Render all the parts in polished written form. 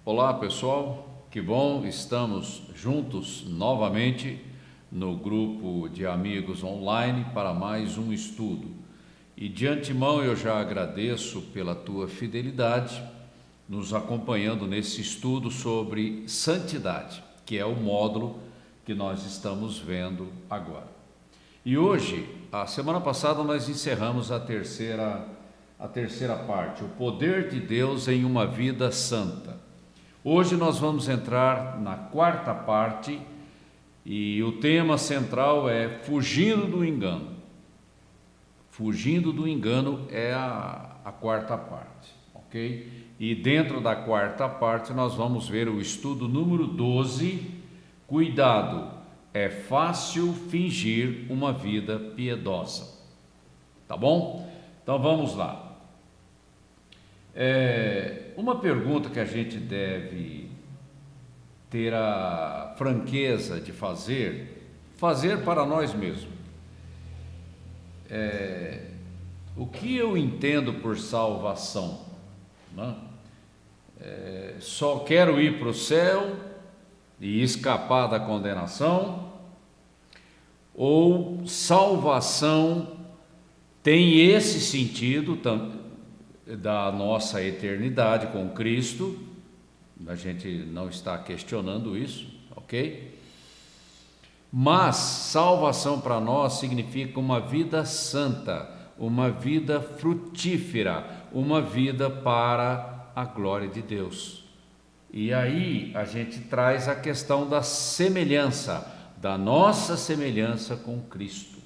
Olá pessoal, que bom, estamos juntos novamente no grupo de amigos online para mais um estudo. E de antemão eu já agradeço pela tua fidelidade, nos acompanhando nesse estudo sobre santidade, que é o módulo que nós estamos vendo agora. E hoje, a semana passada nós encerramos a terceira parte, o poder de Deus em uma vida santa. Hoje nós vamos entrar na quarta parte e o tema central é fugindo do engano. Fugindo do engano é a quarta parte, ok? E dentro da quarta parte nós vamos ver o estudo número 12, cuidado, é fácil fingir uma vida piedosa, tá bom? Então vamos lá. Uma pergunta que a gente deve ter a franqueza de fazer para nós mesmos. O que eu entendo por salvação? Né? Só quero ir para o céu e escapar da condenação? Ou salvação tem esse sentido da nossa eternidade com Cristo? A gente não está questionando isso, ok? Mas salvação para nós significa uma vida santa, uma vida frutífera, uma vida para a glória de Deus. E aí a gente traz a questão da semelhança, da nossa semelhança com Cristo.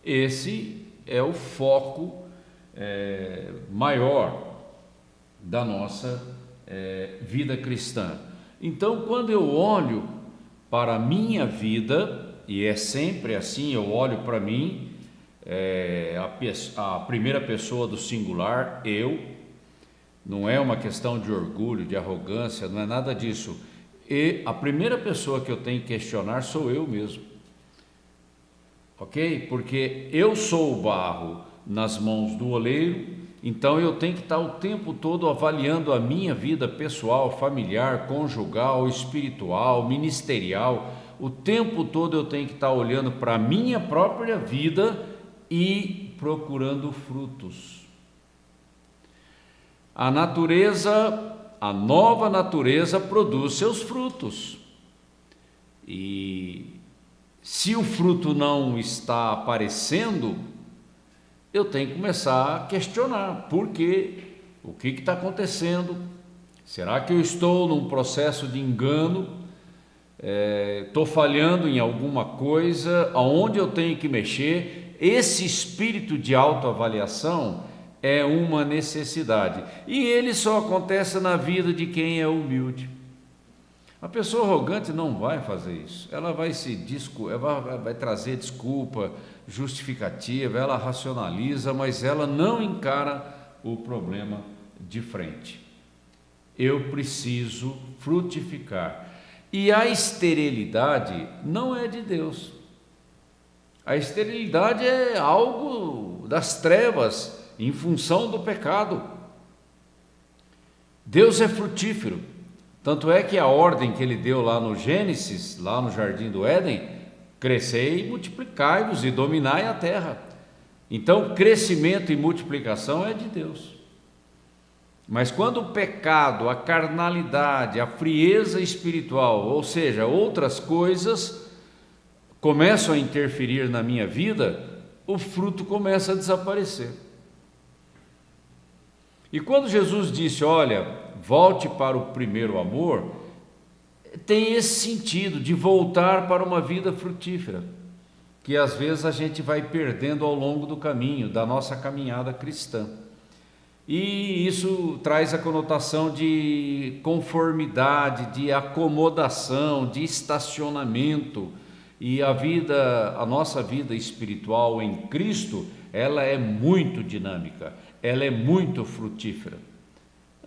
Esse é o foco maior da nossa vida cristã. Então, quando eu olho para a minha vida, e é sempre assim, eu olho para mim, a primeira pessoa do singular, eu, não é uma questão de orgulho, de arrogância, não é nada disso. E a primeira pessoa que eu tenho que questionar sou eu mesmo, ok? Porque eu sou o barro nas mãos do oleiro, então eu tenho que estar o tempo todo avaliando a minha vida pessoal, familiar, conjugal, espiritual, ministerial. O tempo todo eu tenho que estar olhando para a minha própria vida e procurando frutos. A nova natureza produz seus frutos. E se o fruto não está aparecendo, eu tenho que começar a questionar por quê, o que está acontecendo, será que eu estou num processo de engano, estou falhando em alguma coisa, aonde eu tenho que mexer? Esse espírito de autoavaliação é uma necessidade, e ele só acontece na vida de quem é humilde. A pessoa arrogante não vai fazer isso, ela vai trazer desculpa, justificativa, ela racionaliza, mas ela não encara o problema de frente. Eu preciso frutificar. E a esterilidade não é de Deus. A esterilidade é algo das trevas, em função do pecado. Deus é frutífero. Tanto é que a ordem que ele deu lá no Gênesis, lá no Jardim do Éden, crescei e multiplicai-vos e dominai a terra. Então, crescimento e multiplicação é de Deus. Mas quando o pecado, a carnalidade, a frieza espiritual, ou seja, outras coisas, começam a interferir na minha vida, o fruto começa a desaparecer. E quando Jesus disse, olha, volte para o primeiro amor, tem esse sentido de voltar para uma vida frutífera, que às vezes a gente vai perdendo ao longo do caminho, da nossa caminhada cristã. E isso traz a conotação de conformidade, de acomodação, de estacionamento. E a nossa vida espiritual em Cristo, ela é muito dinâmica, ela é muito frutífera.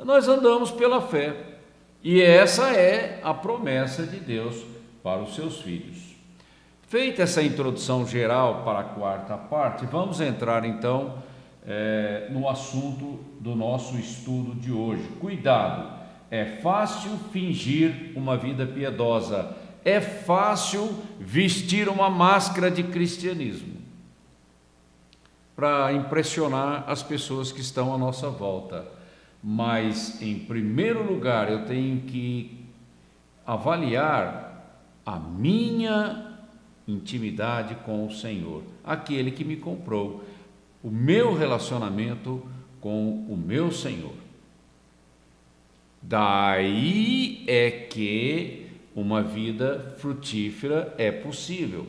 Nós andamos pela fé, e essa é a promessa de Deus para os seus filhos. Feita essa introdução geral para a quarta parte, vamos entrar então no assunto do nosso estudo de hoje. Cuidado, é fácil fingir uma vida piedosa, é fácil vestir uma máscara de cristianismo para impressionar as pessoas que estão à nossa volta. Mas, em primeiro lugar, eu tenho que avaliar a minha intimidade com o Senhor, aquele que me comprou, o meu relacionamento com o meu Senhor. Daí é que uma vida frutífera é possível.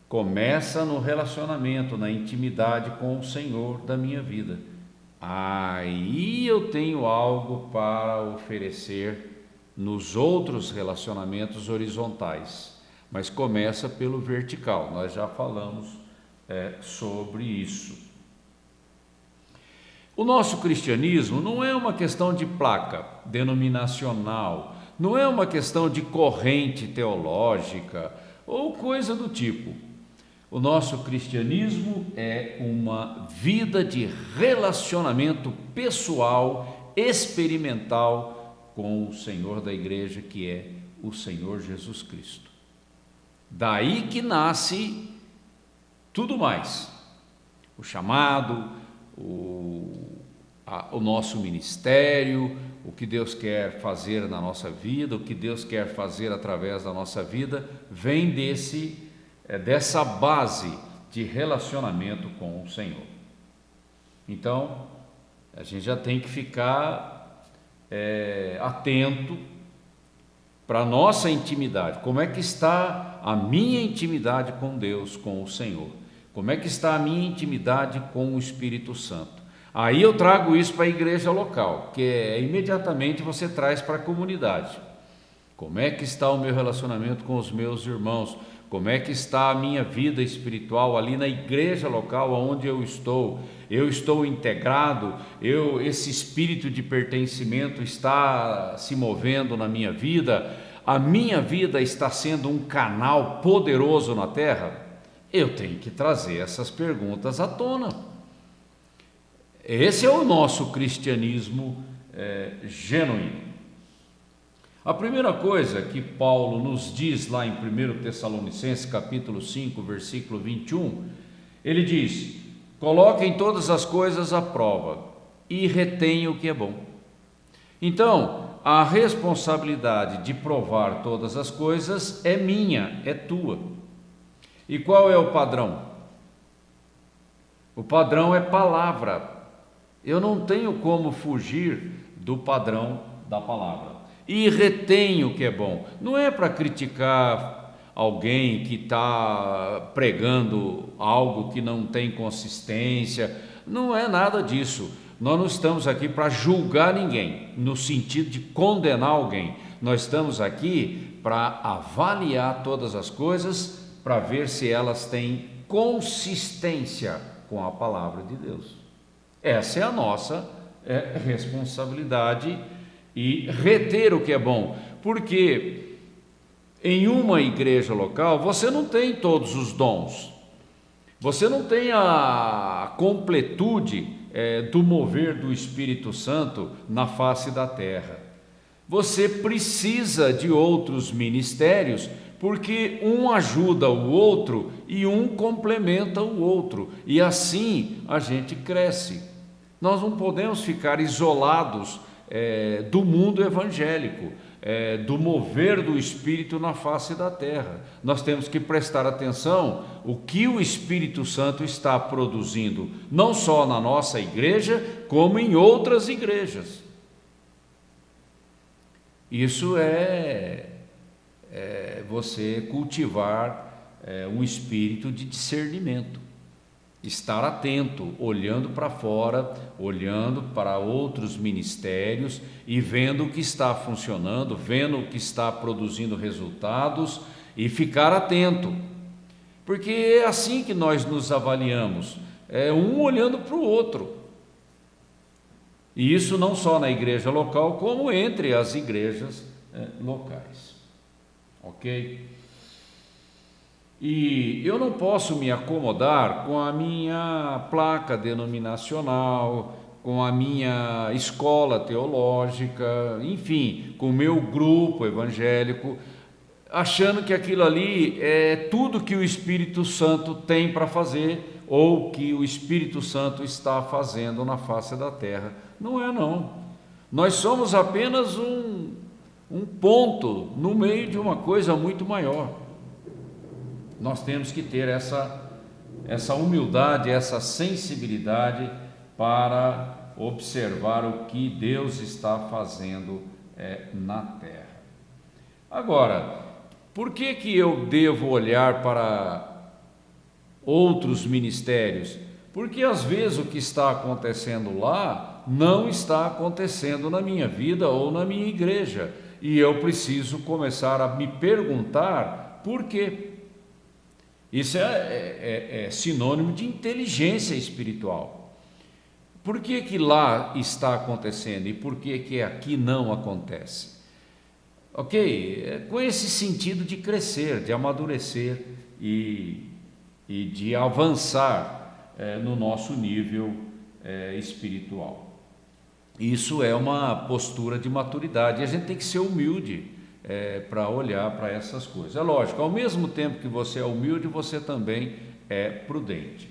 Começa no relacionamento, na intimidade com o Senhor da minha vida. Aí eu tenho algo para oferecer nos outros relacionamentos horizontais, mas começa pelo vertical. Nós já falamos sobre isso. O nosso cristianismo não é uma questão de placa denominacional, não é uma questão de corrente teológica ou coisa do tipo. O nosso cristianismo é uma vida de relacionamento pessoal, experimental com o Senhor da igreja, que é o Senhor Jesus Cristo. Daí que nasce tudo mais: o chamado, o nosso ministério, o que Deus quer fazer na nossa vida, o que Deus quer fazer através da nossa vida, vem dessa base de relacionamento com o Senhor. Então, a gente já tem que ficar atento para a nossa intimidade. Como é que está a minha intimidade com Deus, com o Senhor? Como é que está a minha intimidade com o Espírito Santo? Aí eu trago isso para a igreja local, que imediatamente você traz para a comunidade. Como é que está o meu relacionamento com os meus irmãos? Como é que está a minha vida espiritual ali na igreja local onde eu estou? Eu estou integrado? Esse espírito de pertencimento está se movendo na minha vida? A minha vida está sendo um canal poderoso na terra? Eu tenho que trazer essas perguntas à tona. Esse é o nosso cristianismo genuíno. A primeira coisa que Paulo nos diz lá em 1 Tessalonicenses capítulo 5, versículo 21, ele diz: coloquem todas as coisas à prova e retenham o que é bom. Então, a responsabilidade de provar todas as coisas é minha, é tua. E qual é o padrão? O padrão é palavra. Eu não tenho como fugir do padrão da palavra. E retenho o que é bom. Não é para criticar alguém que está pregando algo que não tem consistência. Não é nada disso. Nós não estamos aqui para julgar ninguém, no sentido de condenar alguém. Nós estamos aqui para avaliar todas as coisas, para ver se elas têm consistência com a palavra de Deus. Essa é a nossa responsabilidade, e reter o que é bom, porque em uma igreja local você não tem todos os dons, você não tem a completude do mover do Espírito Santo na face da terra. Você precisa de outros ministérios, porque um ajuda o outro e um complementa o outro, e assim a gente cresce. Nós não podemos ficar isolados do mundo evangélico, do mover do Espírito na face da terra. Nós temos que prestar atenção o que o Espírito Santo está produzindo, não só na nossa igreja, como em outras igrejas. Isso é você cultivar um espírito de discernimento. Estar atento, olhando para fora, olhando para outros ministérios e vendo o que está funcionando, vendo o que está produzindo resultados, e ficar atento, porque é assim que nós nos avaliamos, um olhando para o outro, e isso não só na igreja local, como entre as igrejas locais, ok? E eu não posso me acomodar com a minha placa denominacional, com a minha escola teológica, enfim, com o meu grupo evangélico, achando que aquilo ali é tudo que o Espírito Santo tem para fazer ou que o Espírito Santo está fazendo na face da terra. Não é, não. Nós somos apenas um ponto no meio de uma coisa muito maior. Nós temos que ter essa humildade, essa sensibilidade para observar o que Deus está fazendo na terra. Agora, por que eu devo olhar para outros ministérios? Porque às vezes o que está acontecendo lá não está acontecendo na minha vida ou na minha igreja, e eu preciso começar a me perguntar por quê. Isso é sinônimo de inteligência espiritual. Por que lá está acontecendo e por que aqui não acontece? Ok? Com esse sentido de crescer, de amadurecer e de avançar no nosso nível espiritual. Isso é uma postura de maturidade, e a gente tem que ser humilde para olhar para essas coisas. É lógico, ao mesmo tempo que você é humilde, você também é prudente,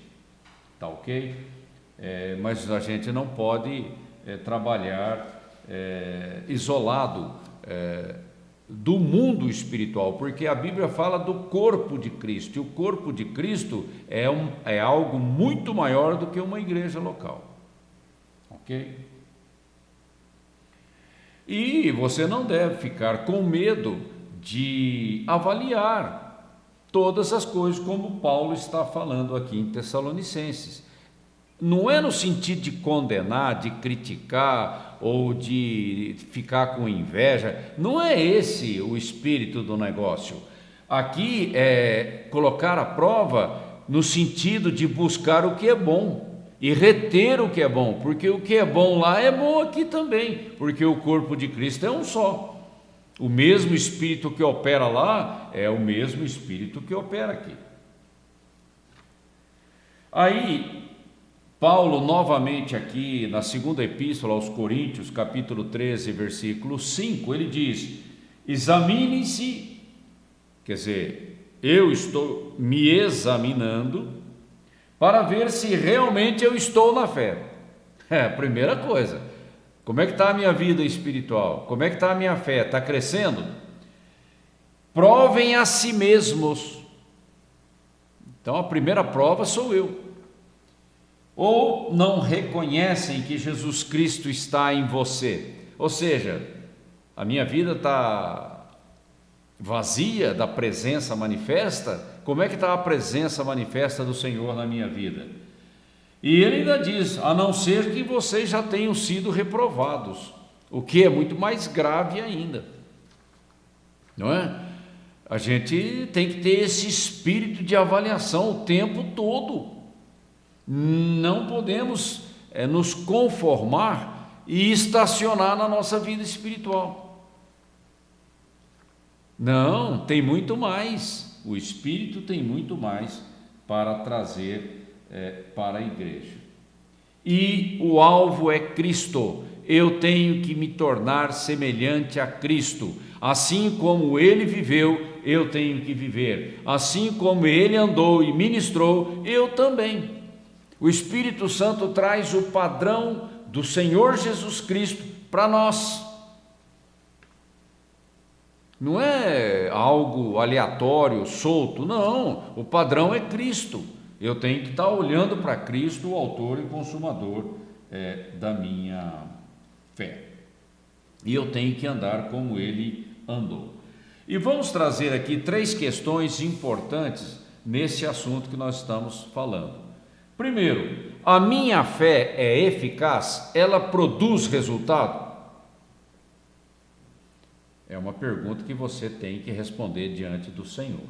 tá ok? Mas a gente não pode trabalhar isolado do mundo espiritual, porque a Bíblia fala do corpo de Cristo, e o corpo de Cristo é algo muito maior do que uma igreja local, ok? E você não deve ficar com medo de avaliar todas as coisas, como Paulo está falando aqui em Tessalonicenses. Não é no sentido de condenar, de criticar ou de ficar com inveja, não é esse o espírito do negócio. Aqui é colocar à prova no sentido de buscar o que é bom e reter o que é bom, porque o que é bom lá é bom aqui também, porque o corpo de Cristo é um só. O mesmo Espírito que opera lá é o mesmo Espírito que opera aqui. Aí, Paulo, novamente aqui na segunda epístola aos Coríntios, capítulo 13, versículo 5, ele diz: examinem-se, quer dizer, eu estou me examinando para ver se realmente eu estou na fé. É a primeira coisa. Como é que está a minha vida espiritual? Como é que está a minha fé? Está crescendo? Provem a si mesmos. Então a primeira prova sou eu. Ou não reconhecem que Jesus Cristo está em você? Ou seja, a minha vida está vazia da presença manifesta? Como é que está a presença manifesta do Senhor na minha vida? E ele ainda diz, a não ser que vocês já tenham sido reprovados, o que é muito mais grave ainda, não é? A gente tem que ter esse espírito de avaliação o tempo todo. Não podemos nos conformar e estacionar na nossa vida espiritual. Não, tem muito mais. O Espírito tem muito mais para trazer para a igreja. E o alvo é Cristo. Eu tenho que me tornar semelhante a Cristo. Assim como Ele viveu, eu tenho que viver. Assim como Ele andou e ministrou, eu também. O Espírito Santo traz o padrão do Senhor Jesus Cristo para nós. Não é algo aleatório, solto, não. O padrão é Cristo. Eu tenho que estar olhando para Cristo, o autor e consumador da minha fé. E eu tenho que andar como Ele andou. E vamos trazer aqui 3 questões importantes nesse assunto que nós estamos falando. Primeiro, a minha fé é eficaz? Ela produz resultado? É uma pergunta que você tem que responder diante do Senhor.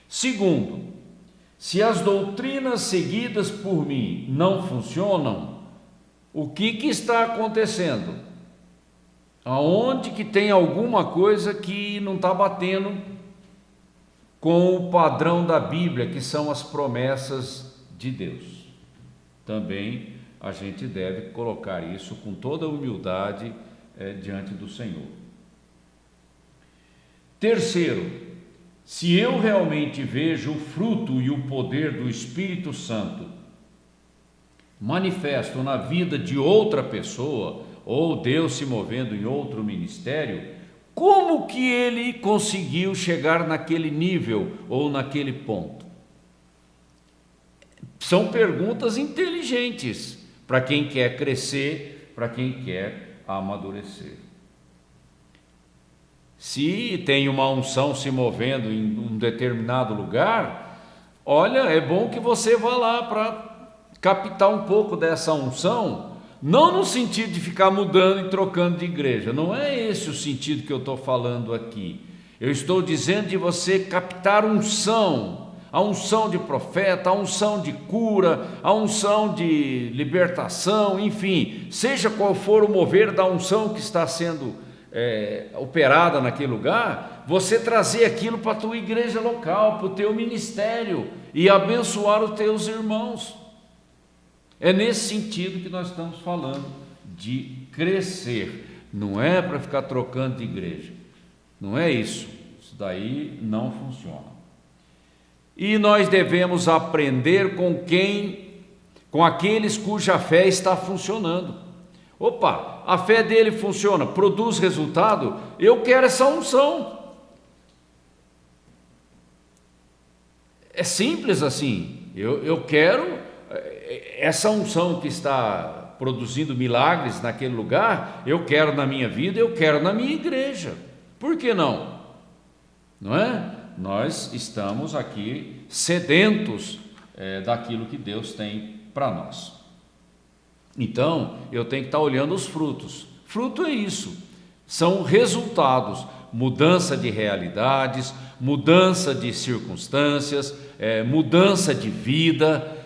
Segundo, se as doutrinas seguidas por mim não funcionam, o que está acontecendo? Aonde que tem alguma coisa que não está batendo com o padrão da Bíblia, que são as promessas de Deus? Também a gente deve colocar isso com toda a humildade diante do Senhor. Terceiro, se eu realmente vejo o fruto e o poder do Espírito Santo manifesto na vida de outra pessoa, ou Deus se movendo em outro ministério, como que ele conseguiu chegar naquele nível ou naquele ponto? São perguntas inteligentes para quem quer crescer, para quem quer amadurecer. Se tem uma unção se movendo em um determinado lugar, olha, é bom que você vá lá para captar um pouco dessa unção, não no sentido de ficar mudando e trocando de igreja, não é esse o sentido que eu estou falando aqui. Eu estou dizendo de você captar unção, a unção de profeta, a unção de cura, a unção de libertação, enfim, seja qual for o mover da unção que está sendo operada naquele lugar, você trazer aquilo para a tua igreja local, para o teu ministério e abençoar os teus irmãos. É nesse sentido que nós estamos falando de crescer, não é para ficar trocando de igreja, não é isso, isso daí não funciona. E nós devemos aprender com aqueles cuja fé está funcionando. Opa, a fé dele funciona, produz resultado, eu quero essa unção. É simples assim, eu quero essa unção que está produzindo milagres naquele lugar, eu quero na minha vida, eu quero na minha igreja. Por que não? Não é? Nós estamos aqui sedentos daquilo que Deus tem para nós. Então, eu tenho que estar olhando os frutos. Fruto é isso, são resultados, mudança de realidades, mudança de circunstâncias, mudança de vida,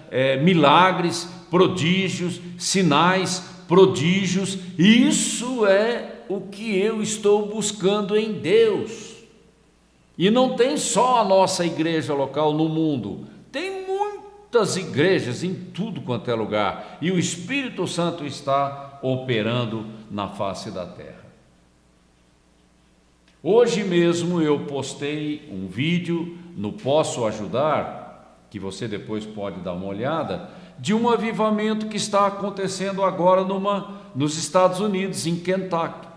milagres, prodígios, sinais, prodígios. Isso é o que eu estou buscando em Deus. E não tem só a nossa igreja local no mundo, tem muitas igrejas em tudo quanto é lugar, e o Espírito Santo está operando na face da terra. Hoje mesmo eu postei um vídeo no Posso Ajudar, que você depois pode dar uma olhada, de um avivamento que está acontecendo agora nos Estados Unidos, em Kentucky.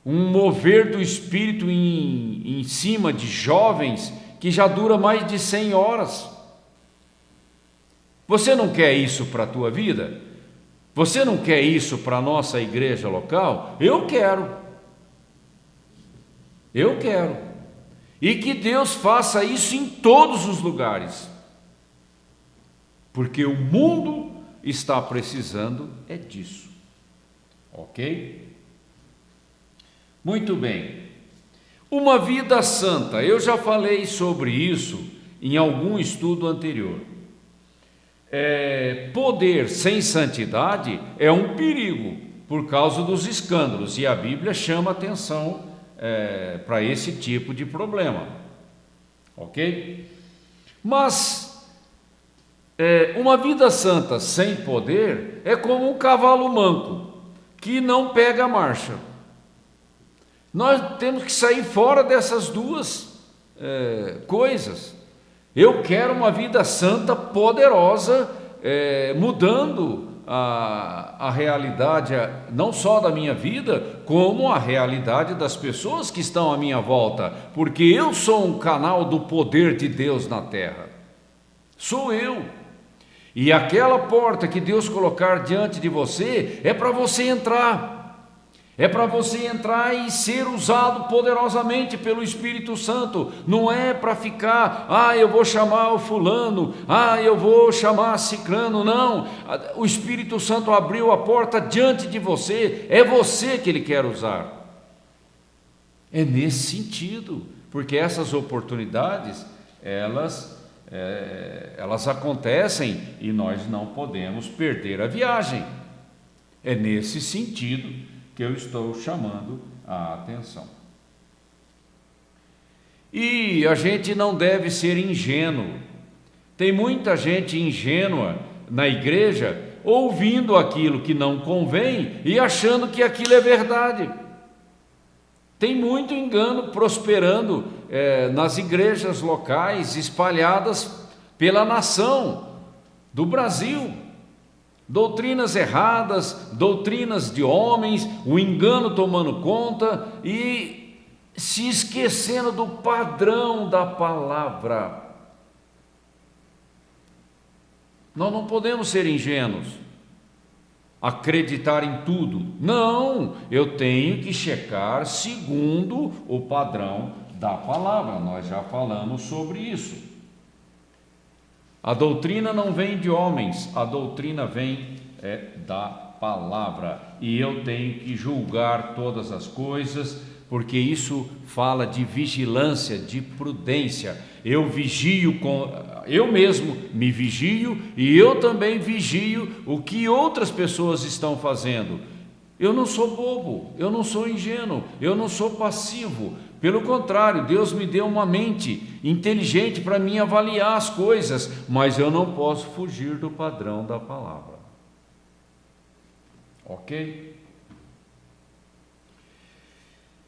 Um mover do Espírito em cima de jovens que já dura mais de 100 horas. Você não quer isso para a tua vida? Você não quer isso para a nossa igreja local? Eu quero. Eu quero. E que Deus faça isso em todos os lugares. Porque o mundo está precisando disso. Ok? Muito bem. Uma vida santa. Eu já falei sobre isso em algum estudo anterior. Poder sem santidade é um perigo por causa dos escândalos, e a Bíblia chama atenção para esse tipo de problema, ok? Mas uma vida santa sem poder é como um cavalo manco que não pega a marcha. Nós temos que sair fora dessas duas coisas. Eu quero uma vida santa, poderosa, mudando a realidade, não só da minha vida, como a realidade das pessoas que estão à minha volta, porque eu sou um canal do poder de Deus na terra. Sou eu. E aquela porta que Deus colocar diante de você é para você entrar. É para você entrar e ser usado poderosamente pelo Espírito Santo. Não é para ficar, eu vou chamar o fulano, eu vou chamar ciclano. Não, o Espírito Santo abriu a porta diante de você, é você que Ele quer usar. É nesse sentido, porque essas oportunidades, elas acontecem e nós não podemos perder a viagem. É nesse sentido que eu estou chamando a atenção. E a gente não deve ser ingênuo. Tem muita gente ingênua na igreja ouvindo aquilo que não convém e achando que aquilo é verdade. Tem muito engano prosperando nas igrejas locais espalhadas pela nação do Brasil. Doutrinas erradas, doutrinas de homens, o engano tomando conta e se esquecendo do padrão da palavra. Nós não podemos ser ingênuos, acreditar em tudo. Não, eu tenho que checar segundo o padrão da palavra. Nós já falamos sobre isso. A doutrina não vem de homens, a doutrina vem da palavra. E eu tenho que julgar todas as coisas, porque isso fala de vigilância, de prudência. Eu mesmo me vigio e eu também vigio o que outras pessoas estão fazendo. Eu não sou bobo, eu não sou ingênuo, eu não sou passivo. Pelo contrário, Deus me deu uma mente inteligente para mim avaliar as coisas, mas eu não posso fugir do padrão da palavra. Ok?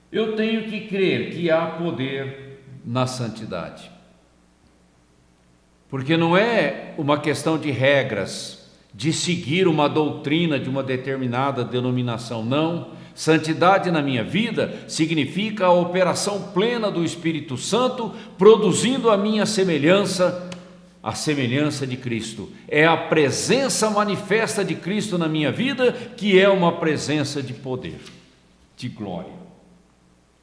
Eu tenho que crer que há poder na santidade. Porque não é uma questão de regras, de seguir uma doutrina de uma determinada denominação, não. Santidade na minha vida significa a operação plena do Espírito Santo, produzindo a minha semelhança, a semelhança de Cristo. É a presença manifesta de Cristo na minha vida, que é uma presença de poder, de glória.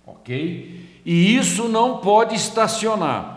Ok? E isso não pode estacionar.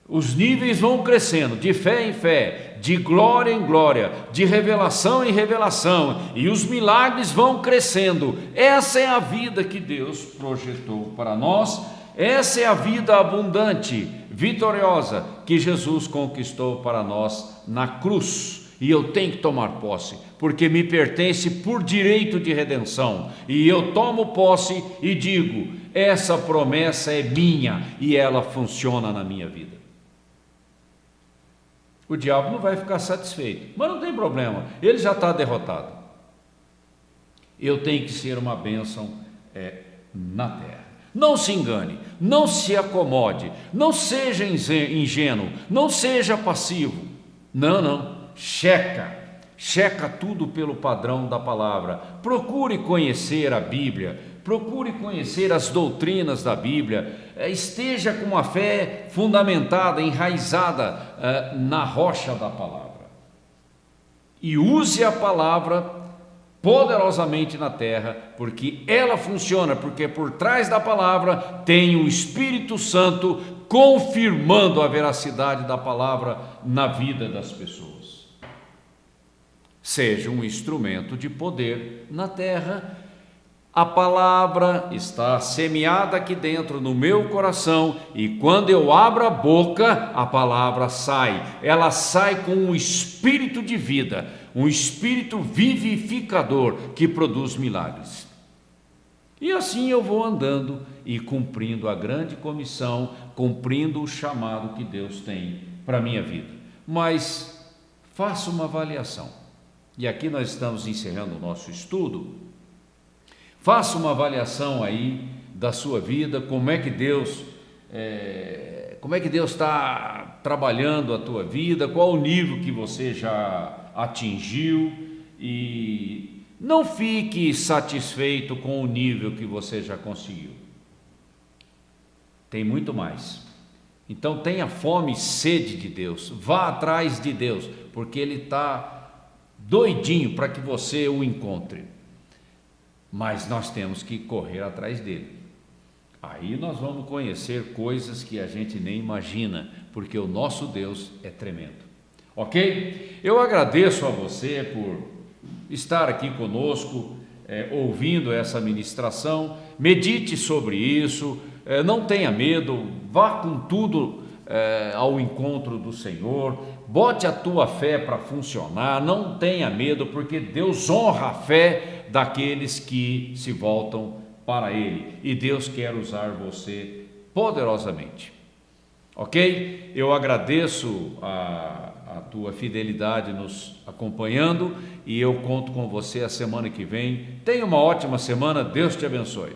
Os níveis vão crescendo, de fé em fé, de glória em glória, de revelação em revelação, e os milagres vão crescendo. Essa é a vida que Deus projetou para nós, essa é a vida abundante, vitoriosa, que Jesus conquistou para nós na cruz. E eu tenho que tomar posse, porque me pertence por direito de redenção, e eu tomo posse e digo: essa promessa é minha, e ela funciona na minha vida. O diabo não vai ficar satisfeito, mas não tem problema, ele já está derrotado. Eu tenho que ser uma bênção na terra. Não se engane, não se acomode, não seja ingênuo, não seja passivo. Não, checa tudo pelo padrão da palavra. Procure conhecer a Bíblia, procure conhecer as doutrinas da Bíblia, esteja com uma fé fundamentada, enraizada na rocha da palavra, e use a palavra poderosamente na terra, porque ela funciona, porque por trás da palavra tem o Espírito Santo confirmando a veracidade da palavra na vida das pessoas. Seja um instrumento de poder na terra. A palavra está semeada aqui dentro no meu coração, e quando eu abro a boca, a palavra sai. Ela sai com um espírito de vida, um espírito vivificador que produz milagres. E assim eu vou andando e cumprindo a grande comissão, cumprindo o chamado que Deus tem para a minha vida. Mas faça uma avaliação. E aqui nós estamos encerrando o nosso estudo. Faça uma avaliação aí da sua vida, como é que Deus está trabalhando a tua vida, qual o nível que você já atingiu, e não fique satisfeito com o nível que você já conseguiu. Tem muito mais. Então tenha fome e sede de Deus, vá atrás de Deus, porque Ele está doidinho para que você o encontre. Mas nós temos que correr atrás dele. Aí nós vamos conhecer coisas que a gente nem imagina, porque o nosso Deus é tremendo. Ok? Eu agradeço a você por estar aqui conosco, ouvindo essa ministração. Medite sobre isso, não tenha medo, vá com tudo ao encontro do Senhor, bote a tua fé para funcionar, não tenha medo, porque Deus honra a fé daqueles que se voltam para Ele, e Deus quer usar você poderosamente. Ok? Eu agradeço a a tua fidelidade nos acompanhando e eu conto com você a semana que vem. Tenha uma ótima semana, Deus te abençoe.